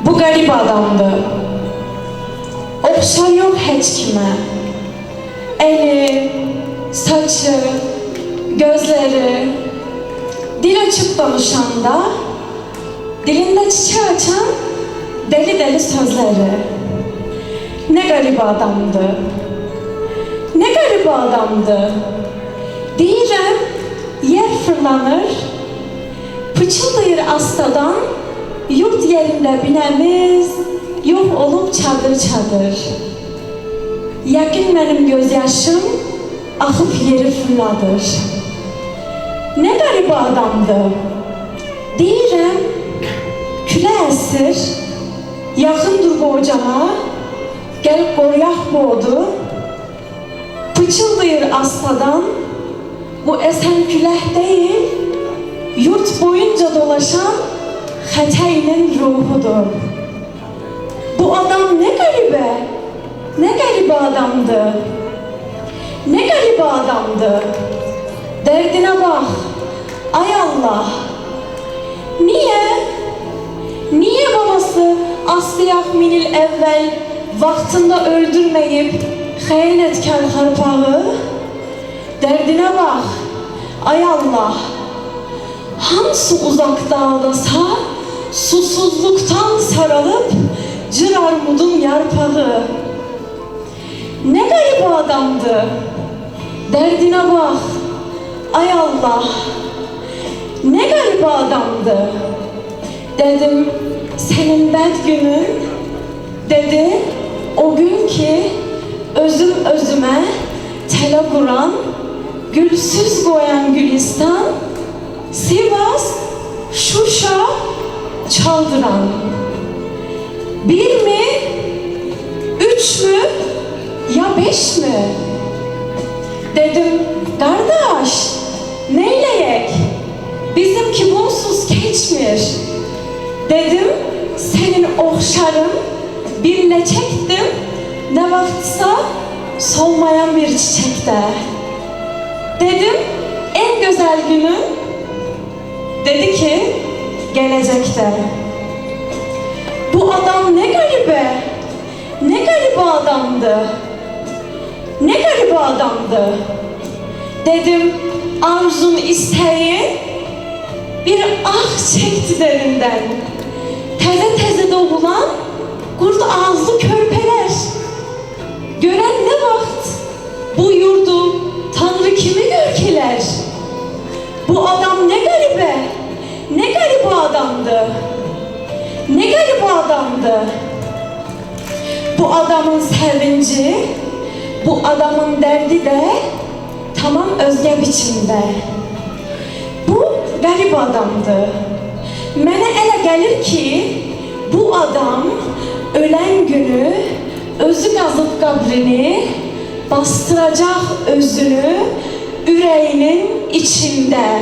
Bu garip adamdı. Oxşar yok heç kimə. Eli, saçı, gözleri, dil açıp danışanda, dilinde çiçek açan deli deli sözleri. Ne garip adamdı. Ne garip adamdı. Deyirəm, yer fırlanır, pıçıldayır astadan, yurt yerində binəmiz, yok olup çadır çadır. Yakın benim gözyaşım akıp yeri fırladır. Ne garip adamdı. Deyirəm, külə əsir, yaxındır bu ocana, gəlib qoruyaq bu odu. Pıçıldayır astadan, bu esen küləh değil, yurt boyunca dolaşan xətəyinin ruhudur. Bu adam ne garibe, ne garibe adamdı, ne garibe adamdı. Derdine bak, ay Allah. Niye babası Aslı Akminil evvel vaktinde öldürmeyip xəyanətkar harpağı? Derdine bak, ay Allah. Hansı uzak dağdasa susuzluktan saralıp cır armudun yarpağı. Ne garip adamdı. Derdine bak, ay Allah. Ne garip adamdı. Dedim, senin bed günün. Dedi, o gün ki özüm özüme tele vuran, gülsüz koyan Gülistan, Sivas, Şuşa çaldıran. Bir mi, üç mü, ya beş mi? Dedim, kardeş, neyleyek? Bizimki bunsuz geçmir. Dedim, senin okşarım, birle çektim, ne vaktsa solmayan bir çiçekte. Dedim, en güzel günün, dedi ki, gelecekte. Bu adam ne garibe, ne garibe adamdı, ne garibe adamdı. Dedim, arzun isteği bir ah çekti derinden. Teze teze doğulan kurt ağızlı körpeler. Gören ne vakt bu yurdu Tanrı kimi görkeler. Bu adam ne garibe, ne garibe adamdı. Ne garip adamdı. Bu adamın sevinci, bu adamın derdi de tamam özge biçimde. Bu garip adamdı. Mənə elə gəlir ki, bu adam ölen günü özü qazıb qabrini, bastıracaq özünü ürəyinin içində.